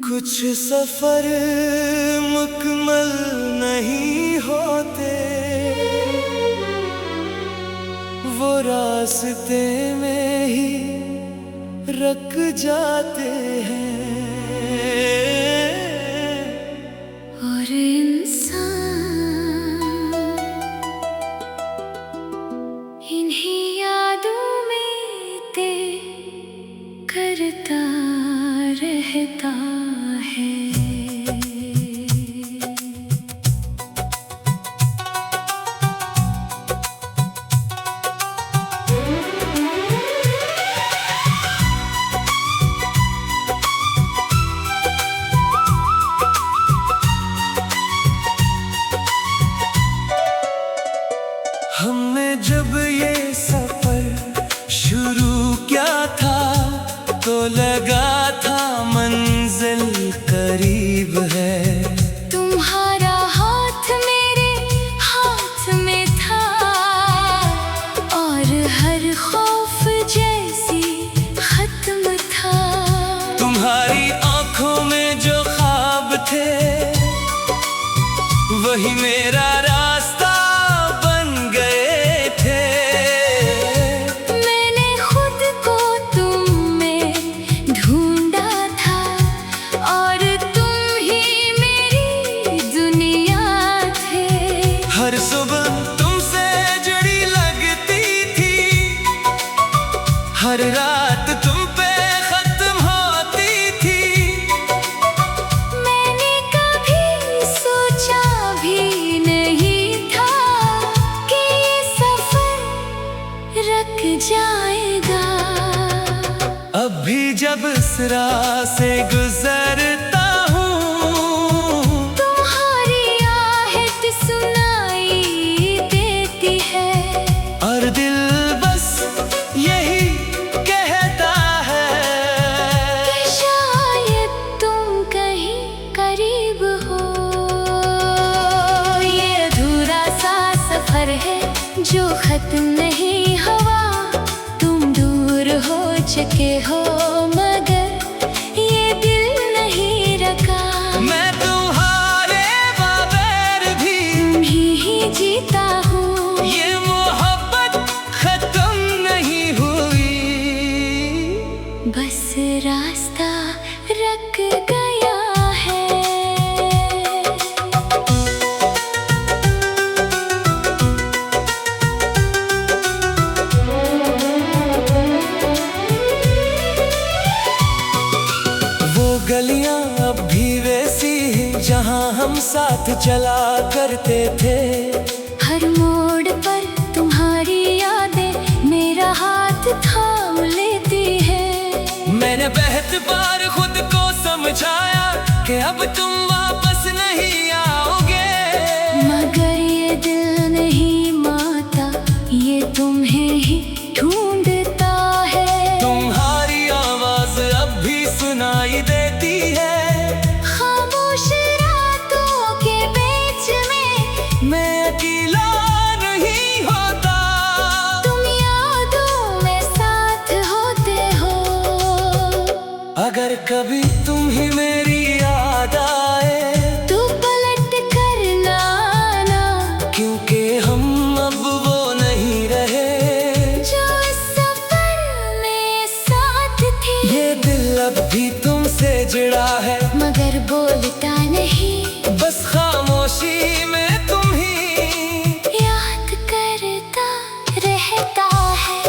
कुछ सफर मुकम्मल नहीं होते, वो रास्ते में ही रुक जाते हैं। और इंसान इन्हीं यादों में ते करता रहता है। हमने जब ये सफर शुरू किया था तो लगा था मंजिल करीब है। तुम्हारा हाथ मेरे हाथ में था और हर खौफ जैसी खत्म था। तुम्हारी आंखों में जो ख्वाब थे वही मेरा रास्ता बन गए थे। मैंने खुद को तुम में ढूंढा था और तुम ही मेरी दुनिया थे। हर सुबह तुमसे जुड़ी लगती थी, हर रात तुम पे खत्म होती थी। मैंने कभी सोचा भी नहीं था कि ये सफर रुक जाएगा। अब भी जब इस राह से गुजरता हूँ तुम्हारी आहट सुनाई देती है और दिल बस यही कहता है कि शायद तुम कहीं करीब हो। ये अधूरा सा सफर है जो खत्म नहीं हुआ। तुम दूर हो चुके हो मगर ये दिल नहीं रखा। मैं तुम्हारे बगैर भी ही जीता हूँ। ये मोहब्बत खत्म नहीं हुई। बस रास्ता रुक गया है। वो गलियां अब भी वैसी हैं जहां हम साथ चला करते थे। हर मोड़ पर तुम्हारी यादें मेरा हाथ थाम लेती है। मैंने बेहद बार खुद को समझाया कि अब तुम वापस नहीं आओगे, मगर ये दिल नहीं मानता, ये तुम्हें ही ढूंढता है। तुम्हारी आवाज अब भी सुनाई देती है। खामोश रातों के बीच में मैं अकेला नहीं होता। तुम यादों में साथ होते हो। अगर कभी तुम ही मेरी याद आए तू पलट कर ना आना, क्योंकि हम अब वो नहीं रहे जो इस सफर में साथ थे। ये दिल अब भी तुमसे जुड़ा है मगर बोलता नहीं, बस खामोशी में तुम ही याद करता रहता है।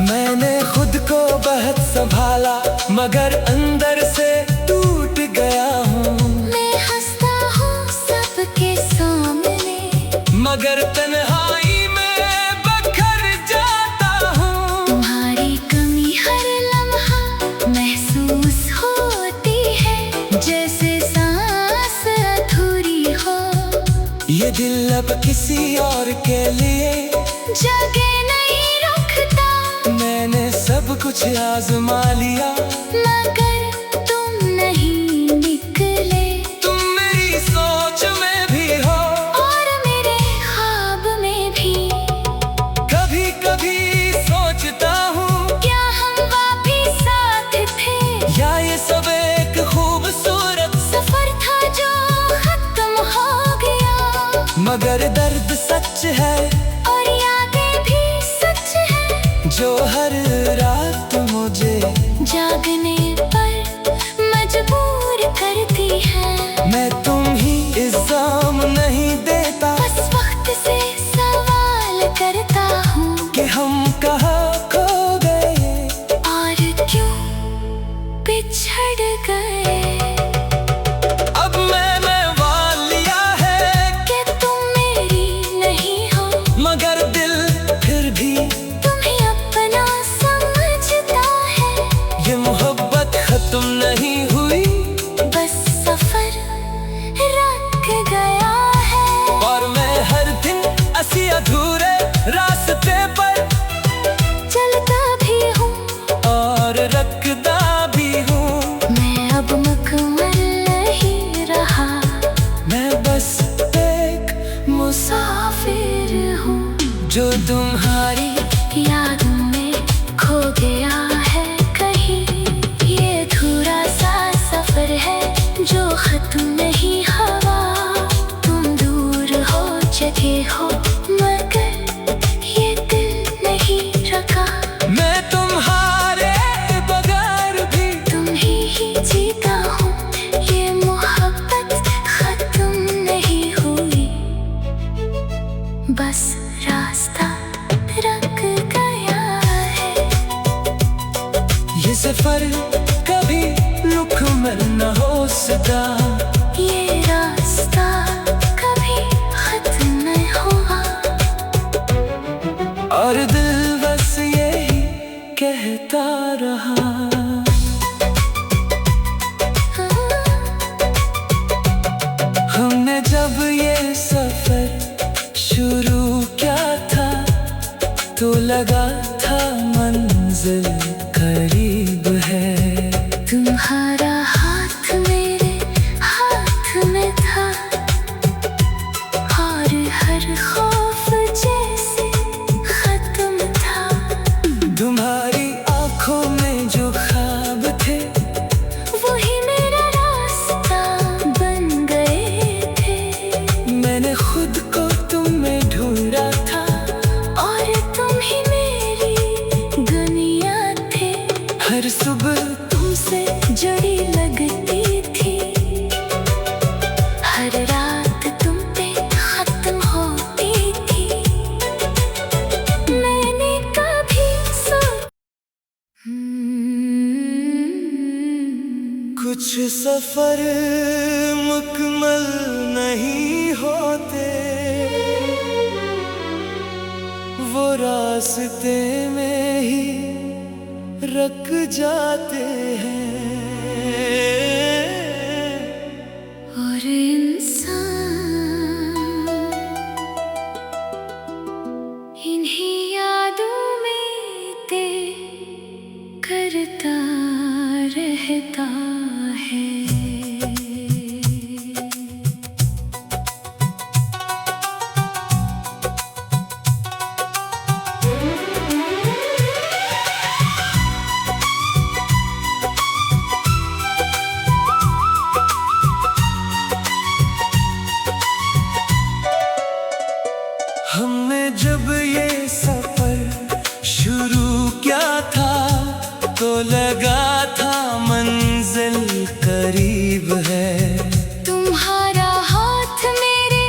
मैंने खुद को बहुत संभाला मगर अंदर से टूट गया हूँ। मैं हंसता हूँ सबके सामने, मगर तन्हाई में बखर जाता हूँ। तुम्हारी कमी हर लम्हा महसूस होती है, जैसे सांस अधूरी हो। ये दिल अब किसी और के लिए जगह नहीं रखता, मैंने सब कुछ आजमा लिया मगर तुम नहीं निकले। तुम मेरी सोच में भी हो और मेरे ख्वाब में भी। कभी कभी सोचता हूँ क्या हम वापस हर रात मुझे जागने पर मजबूर करती है। मैं तुम ही इल्जाम नहीं देता, बस वक्त से सवाल करता हूँ कि हम कहाँ खो गए और क्यों बिछड़ गए। अब मैंने वाल लिया है कि तुम मेरी नहीं हो, मगर दिल फिर भी तुम्हें अपना समझता है। ये मोहब्बत खत्म नहीं हुई, बस सफर रुक गया है। और मैं हर दिन ऐसी अधूरे रास्ते पर चलता भी हूँ और रखता भी हूँ। मैं अब मुकम्मल नहीं रहा, मैं बस एक मुसाफिर हूँ जो तुम्हारी यादों में खो गया है कहीं। ये अधूरा सा सफर है जो खत्म नहीं हुआ। तुम दूर हो चुके हो मगर ये दिल नहीं रुका। मैं तुम्हारे बगैर भी तुम ही जीता हूँ, ये मोहब्बत खत्म नहीं हुई। बस रास्ता रुक गया है। ये सफर कभी मुकम्मल न हो सका। ये रास्ता कभी खत्म नहीं हुआ। और दिल बस यही कहता रहा। हमने जब ये सफर शुरू किया था तो लगा था मंजिल करीब है। तुम्हारा हाथ मेरे हाथ में था और हर खौफ जैसे खत्म था। तुम्हारी आंखों में जो ख्वाब थे वही मेरा रास्ता बन गए थे। मैंने खुद को तुम में ढूंढा था और तुम ही मेरी दुनिया थे। हर सुबह तुमसे जुड़ी लगती थी, हर रात तुम पे खत्म होती थी। मैंने कभी कुछ सफर मुकम्मल नहीं होते, वो रास्ते में ही रख जाते हैं। और इंसान इन्हीं यादों में ते करता रहता है। हमने जब ये सफर शुरू किया था तो लगा था मंजिल करीब है। तुम्हारा हाथ मेरे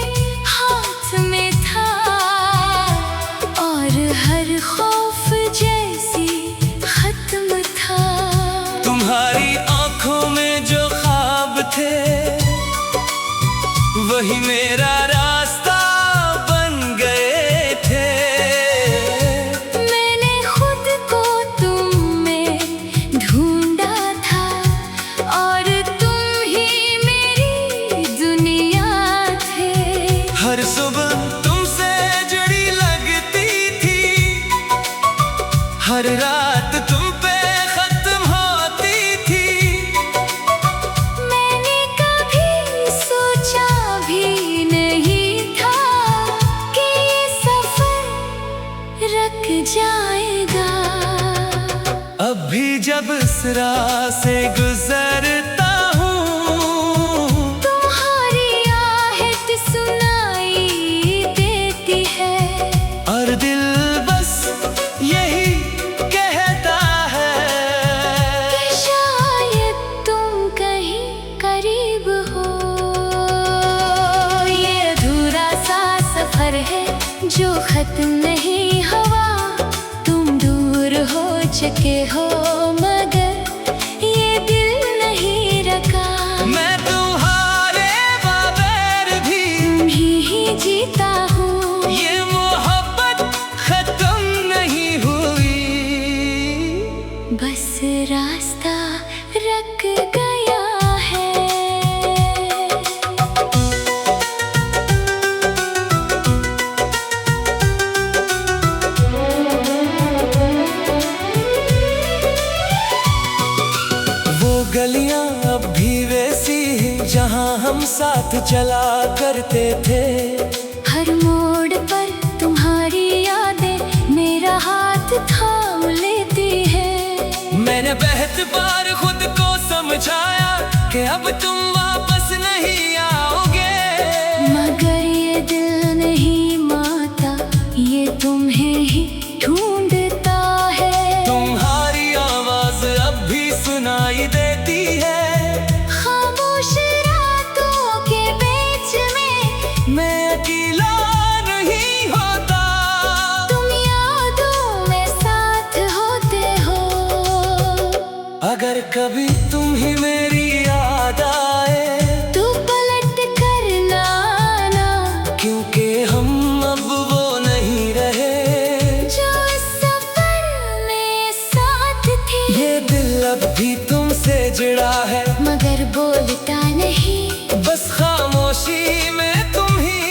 हाथ में था और हर खौफ जैसी खत्म था। तुम्हारी आंखों में जो ख्वाब थे वही मेरा रास्ता बन गए थे। मैंने खुद को तुम में ढूंढा था और तुम ही मेरी दुनिया थे। हर सुबह तुमसे जुड़ी लगती थी, हर रात तुम पे खत्म होती थी। मैंने कभी सोचा भी नहीं था कि ये सफर रुक जाएगा। अब भी जब इस राह से गुजरता हूँ तुम्हारी आहट सुनाई देती है। और दिल बस यही चुके हो मगर ये दिल नहीं रखा। मैं तुम्हारे बगैर भी ही जीता हूँ, ये मोहब्बत खत्म नहीं हुई। बस रास्ता रख गया है। गलियां अब भी वैसी हैं जहां हम साथ चला करते थे। हर मोड़ पर तुम्हारी यादें मेरा हाथ थाम लेती है। मैंने बहुत बार खुद को समझाया कि अब तुम वापस नहीं आओगे, मगर ये दिल नहीं मानता, ये तुम्हें ही ढूंढता है। तुम्हारी आवाज अब भी सुनाई देती है। खामोश रातों के बीच में मैं अकेला नहीं होता, तुम यादों में साथ होते हो। अगर कभी तुम ही मेरी याद आए तू पलट कर ना आना, क्योंकि हम अब वो नहीं रहे जो इस सफर में साथ थे। ये दिल अब भी तुमसे जुड़ा है, मगर बोलता नहीं, बस खामोशी में तुम ही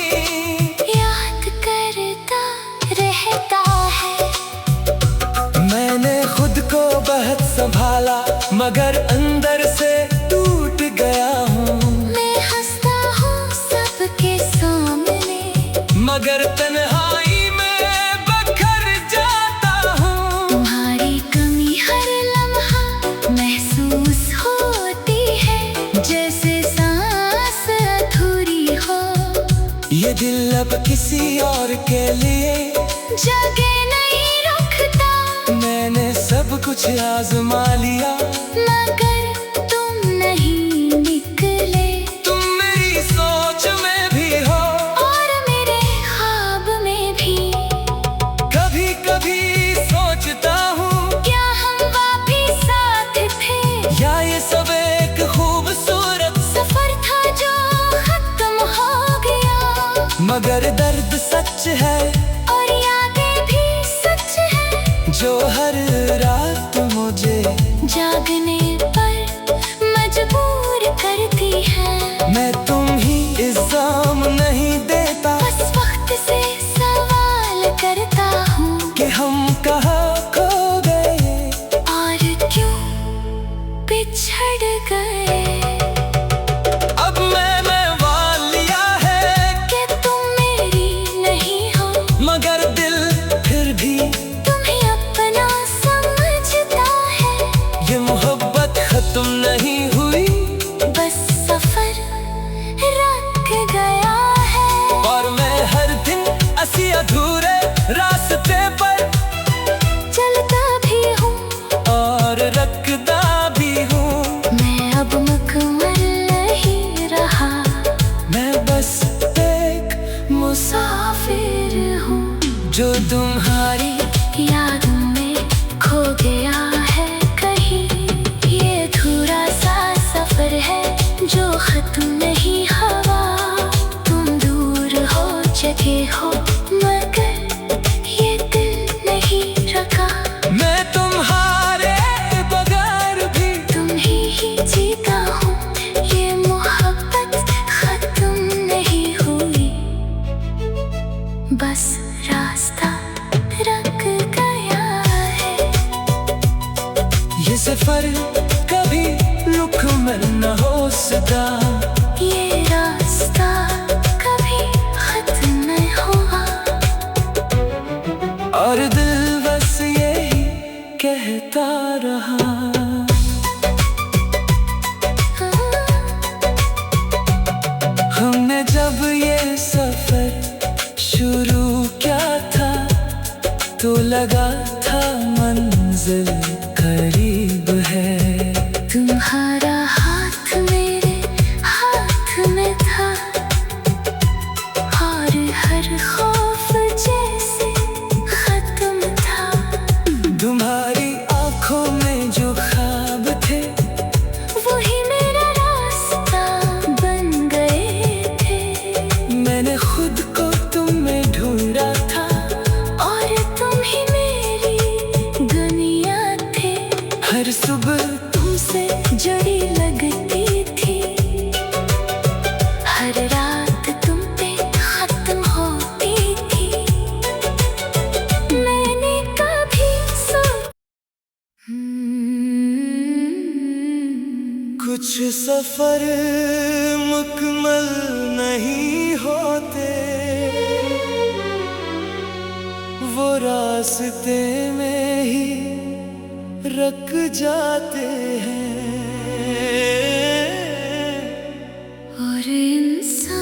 याद करता रहता है। मैंने खुद को बहुत संभाला, मगर अंदर से टूट गया हूँ। मैं हंसता हूँ सबके सामने, मगर तन्हाई में बखर जाता हूँ। तुम्हारी कमी हर लम्हा महसूस होती है, जैसे सांस अधूरी हो। ये दिल अब किसी और के लिए जगह नहीं रखता, मैंने सब कुछ आजमा लिया, मगर तुम नहीं निकले। तुम मेरी सोच में भी हो और मेरे ख्वाब में भी कभी कभी सोचता हूँ, क्या हम वापिस साथ थे, या ये सब एक खूबसूरत सफर था जो खत्म हो गया। मगर दर्द सच है और यादें भी सच है, जो हर रात मुझे जागने पर मजबूर करती है। मैं तुम ही इल्जाम नहीं देता, बस वक्त से सवाल करता हूँ कि हम कहाँ खो गए और क्यों बिछड़ गए। अब मैंने मान लिया है कि तुम मेरी नहीं हो, मगर दिल फिर भी तुम्हें अपना समझता है। ये मोहब्बत खत्म नहीं हुई, बस सफर रख गया है। और मैं हर दिन ऐसी अधूरे रास्ते पर चलता भी हूँ और रखता भी हूँ। मैं, अब मुकम्मल नहीं रहा, मैं बस एक मुसाफिर हूँ जो तुम्हारी याद में खो गया है कहीं। ये अधूरा सा सफर है जो खत्म नहीं हुआ। तुम दूर हो चुके हो, मगर ये दिल नहीं रखा। मैं तुम्हारे बगैर भी तुम ही जीता हूँ, ये मोहब्बत खत्म नहीं हुई। बस रास्ता रख गया है। ये सफर कभी मुकम्मल न हो सका, ये रास्ता कभी खत्म नहीं हुआ। और दिल बस यही कहता रहा। हमने जब ये सफर शुरू किया था, तो लगा था मंजिल करीब है। तुम्हारा हाथ मेरे हाथ में था, और हर खौफ जैसे खत्म था। तुम्हारी हर सुबह तुमसे जुड़ी लगती थी, हर रात तुम पे खत्म होती थी। मैंने कभी कुछ सफर मुकम्मल नहीं होते, वो रास्ते में ही रख जाते हैं। और इंसान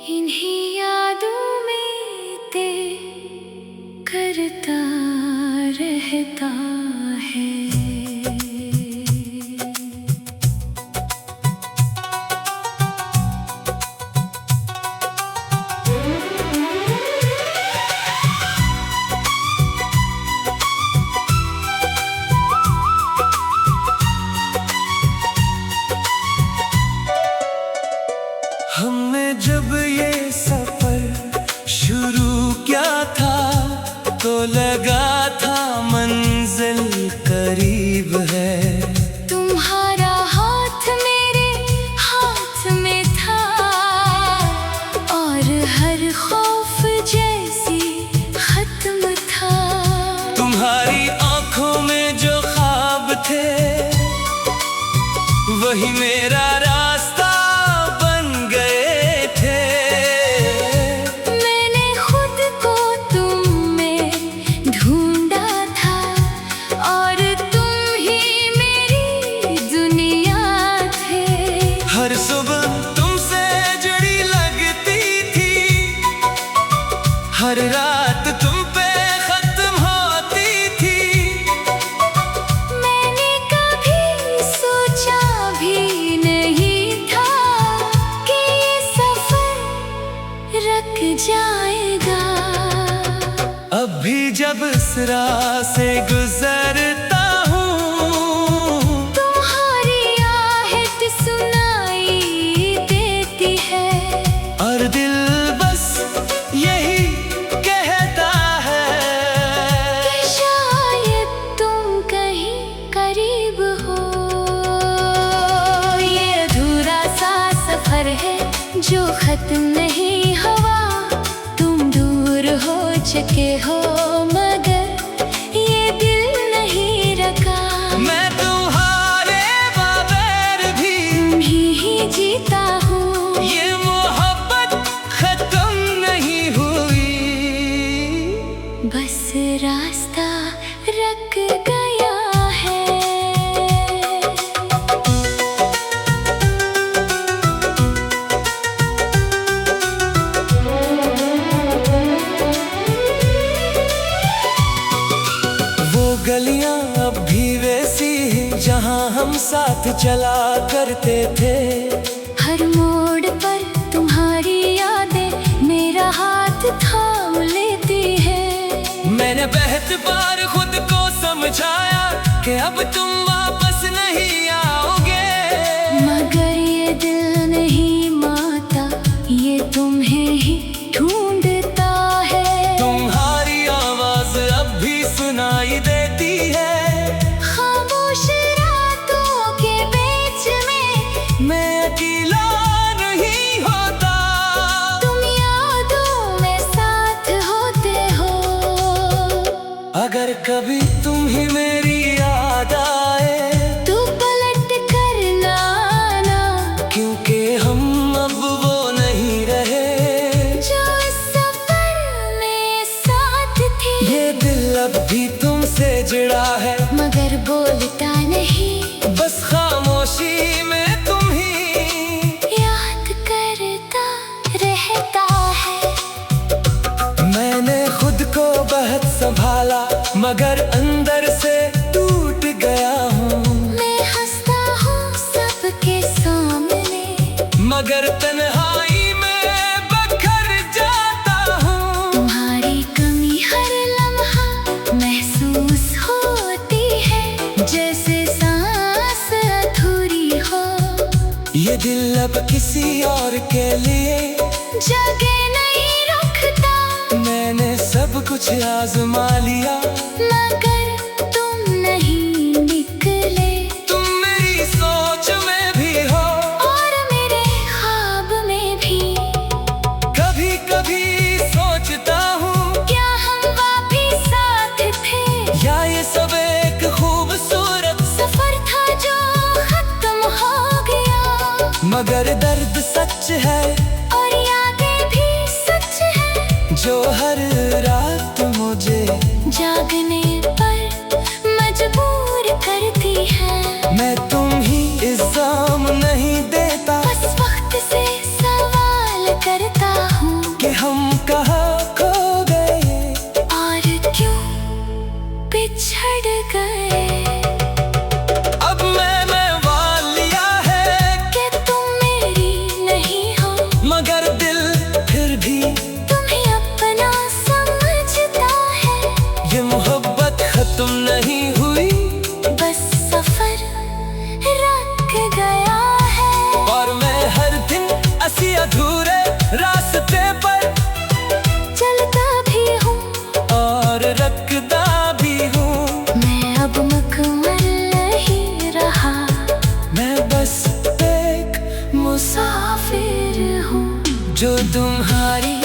इन्हीं यादों में ते करता रहता है। हमने जब ये सफर शुरू किया था, तो लगा था मंजिल करीब है। तुम्हारा हाथ मेरे हाथ में था, और हर खौफ जैसी खत्म था। तुम्हारी आंखों में जो ख्वाब थे, वही मेरा रास्ता बन गए थे। मैंने खुद को तुम में ढूंढा था, और तुम ही मेरी दुनिया थे। हर सुबह तुमसे जुड़ी लगती थी, हर रात तुम पे खत्म होती थी। मैंने कभी सोचा भी नहीं था कि ये सफर रुक जाएगा। अब भी जब इस राह से गुजरता हूँ, तुम्हारी आहट सुनाई देती है, और दिल बस यही कहता है कि शायद तुम कहीं करीब हो। ये अधूरा सा सफर है जो खत्म नहीं हुआ। तुम दूर हो चुके हो, मगर ये दिल नहीं रखा। मैं तुम्हारे बगैर भी ही जीता हूँ, ये मोहब्बत खत्म नहीं हुई। बस रास्ता रुक गया है। वो गलियां अब भी वैसी हैं जहां हम साथ चला करते थे। हर मोड़ पर तुम्हारी यादें मेरा हाथ थाम लेती है। मैंने बहुत बार खुद को समझाया कि अब तुम वापस नहीं आओगे, मगर ये दिल नहीं मानता, ये तुम्हें ही ढूंढता है। तुम्हारी आवाज अब भी सुनाई देती है। खामोश रातों के बीच में मैं अकेला नहीं होता, तुम यादों में साथ होते हो। अगर कभी तुम ही मेरी याद आए, तू पलट कर ना आना, क्योंकि हम अब वो नहीं रहे जो इस सफर में साथ थे। ये दिल अब भी तुमसे जुड़ा है, मगर बोलता नहीं, बस खामोशी में तुम ही याद करता रहता है। मैंने खुद को बहुत संभाला, मगर अंदर से टूट गया हूँ। मैं हंसता हूँ सबके सामने, मगर तन्हाई में बखर जाता हूँ। तुम्हारी कमी हर लम्हा महसूस होती है, जैसे सांस अधूरी हो। ये दिल अब किसी और के लिए जगह नहीं रुकता, मैंने सब कुछ कुछ आजमा लिया, मगर तुम नहीं निकले। तुम मेरी सोच में भी हो और मेरे ख्वाब में भी। कभी कभी सोचता हूँ क्या हम वापिस साथ थे, या ये सब एक खूबसूरत सफर था जो खत्म हो गया। मगर दर्द सच है और यादें भी सच है, जो हर रात मुझे जागने पर मजबूर करती है। मैं तुम ही इल्जाम नहीं देता, बस वक्त से सवाल करता हूँ कि हम कहाँ खो गए और क्यों बिछड़ गए। अब मैंने वाल लिया है कि तुम मेरी नहीं हो, मगर दिल फिर भी तुम्हें अपना समझता है। ये मोहब्बत खत्म नहीं हुई, बस सफर रख गया है। और मैं हर दिन ऐसी अधूरे रास्ते पर चलता भी हूँ और रखता भी हूँ। मैं, अब मुकम्मल नहीं रहा, मैं बस एक मुसाफिर हूँ जो तुम्हारी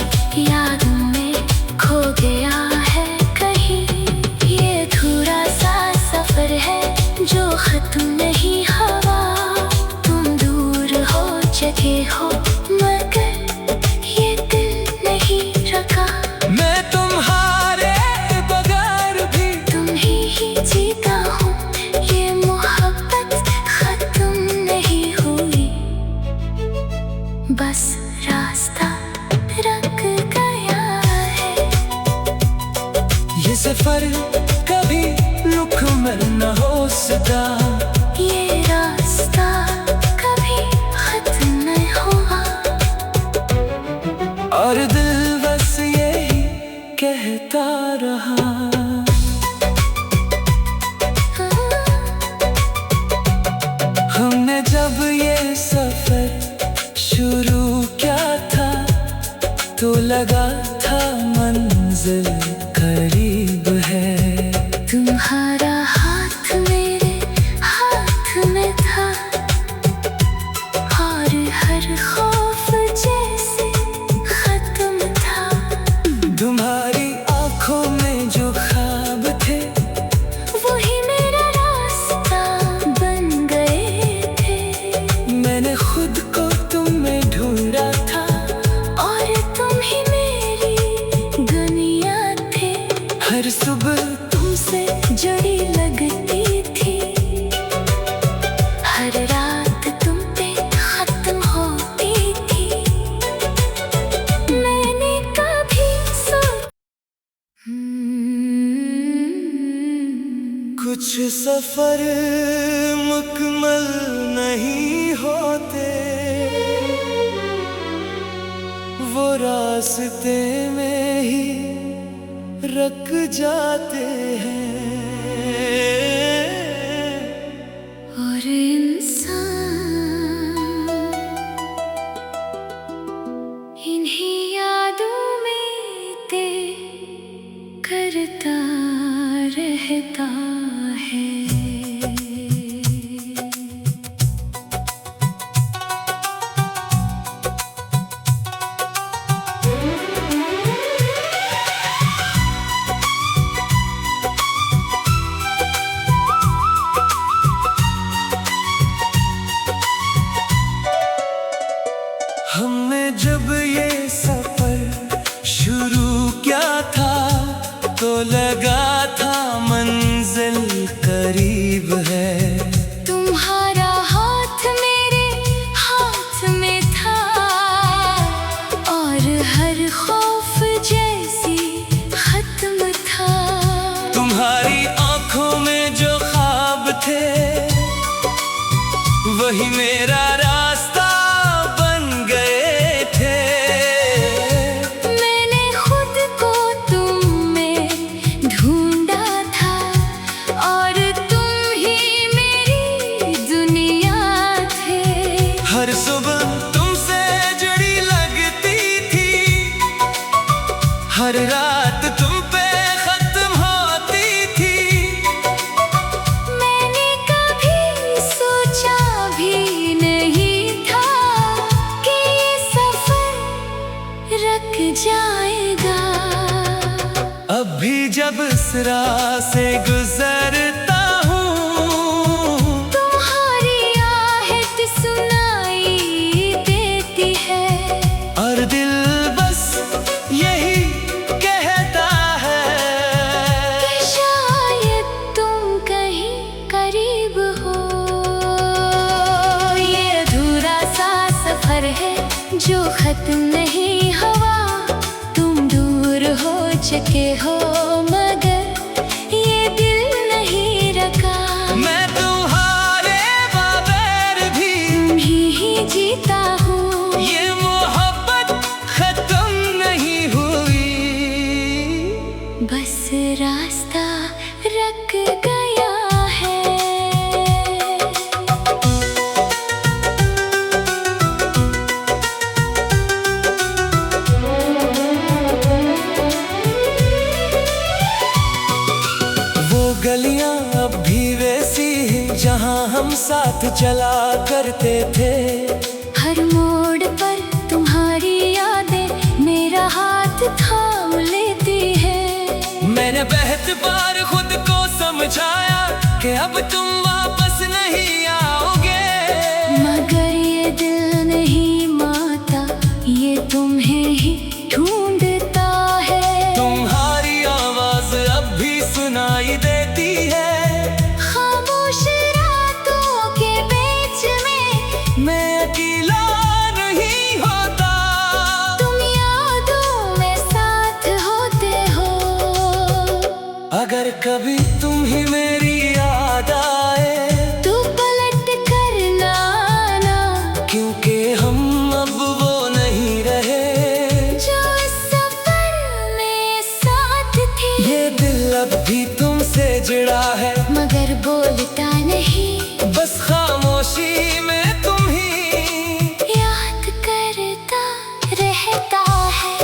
यादों में खो गया है कहीं। ये अधूरा सा सफर है जो खत्म नहीं हुआ। तुम दूर हो चुके हो, मगर ये दिल नहीं रखा। मैं तुम्हारे बगैर भी ही जीता हूँ, ये मोहब्बत खत्म नहीं हुई। बस रास्ता रख गया है। ये सफर कभी मुकम्मल न हो सका, ये रास्ता कभी खत्म नहीं हुआ। और दिल बस यही कहता रहा। हमने जब ये सफर शुरू किया था, तो लगा था मंजिल करीब है। तुम्हारा हाथ मेरे हाथ में था, और हर खौफ जैसे खत्म था। तुम्हारी आंखों में जो ख्वाब थे, वही मेरा रास्ता बन गए थे। मैंने खुद को तुम में ढूंढा था, और तुम ही मेरी दुनिया थे। हर सुबह तुमसे जुड़ी लगती थी, हर रात तुम पे खत्म होती थी। मैंने कभी कुछ सफर मुकम्मल नहीं होते, वो रास्ते में ही रख जाते हैं। और इंसान इन्हीं यादों में ते करता रहता है। हमने जब ये सफर शुरू किया था, तो लगा था मंजिल करीब है। तुम्हारा हाथ मेरे हाथ में था, और हर खौफ जैसी खत्म था। तुम्हारी आंखों में जो ख्वाब थे, वही मेरा रास्ता बन गए थे। मैंने खुद को तुम में ढूंढा था, और तुम ही मेरी दुनिया थे। हर सुबह तुमसे जुड़ी लगती थी, हर रात तुम पे इस राह से गुजरता हूँ। तुम्हारी आहट सुनाई देती है और दिल बस यही कहता है कि शायद तुम कहीं करीब हो। ये अधूरा सा सफर है जो खत्म नहीं हुआ। तुम दूर हो चुके हो मगर ये दिल नहीं रखा। मैं तुम्हारे बगैर भी ही जीता हूँ। ये मोहब्बत खत्म नहीं हुई, बस रास्ता रुक गया है। गलियां अब भी वैसी हैं जहां हम साथ चला करते थे। हर मोड़ पर तुम्हारी यादें मेरा हाथ थाम लेती है। मैंने बहुत बार खुद को समझाया कि अब तुम वापस नहीं आओगे, मगर ये दिल नहीं मानता, ये तुम्हें ही ढूंढता है। तुम्हारी आवाज अब भी सुनाई देती है। खामोश रातों के बीच में मैं अकेला नहीं होता। तुम यादों में साथ होते हो। अगर कभी तुम ही मेरी याद आए तू पलट कर ना आना, क्योंकि हम अब वो नहीं रहे जो इस सफर में साथ थे। ये दिल अब भी तुमसे जुड़ा है मगर बोलता नहीं, बस खामोशी में तुम ही याद करता रहता है।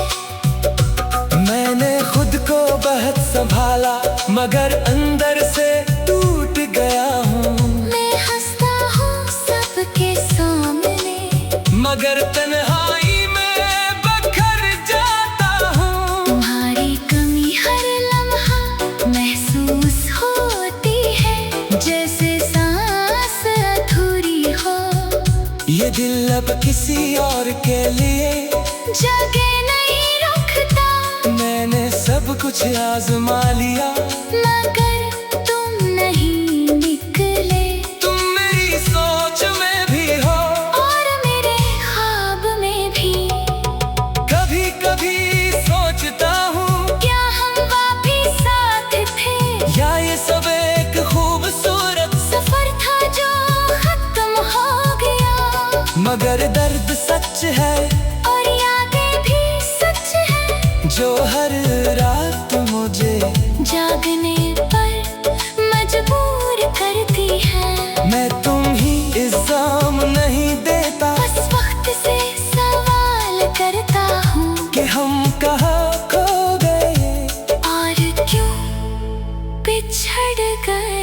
मैंने खुद को बहुत संभाला मगर अंदर से टूट गया हूँ। मैं हंसता हूँ सबके सामने, मगर तन्हाई में बखर जाता हूँ। तुम्हारी कमी हर लम्हा महसूस होती है, जैसे सांस अधूरी हो। ये दिल अब किसी और के लिए जगह नहीं रुकता, मैंने सब कुछ आजमा लिया मगर तुम नहीं निकले। तुम मेरी सोच में भी हो और मेरे ख्वाब में भी कभी कभी सोचता हूँ क्या हम वापिस साथ थे, या ये सब एक खूबसूरत सफर था जो खत्म हो गया। मगर दर्द सच है और यादें भी सच है, जो हर रात मुझे जागने पर मजबूर करती है। मैं तुम ही इल्जाम नहीं देता, बस वक्त से सवाल करता हूँ कि हम कहाँ खो गए और क्यों बिछड़ गए।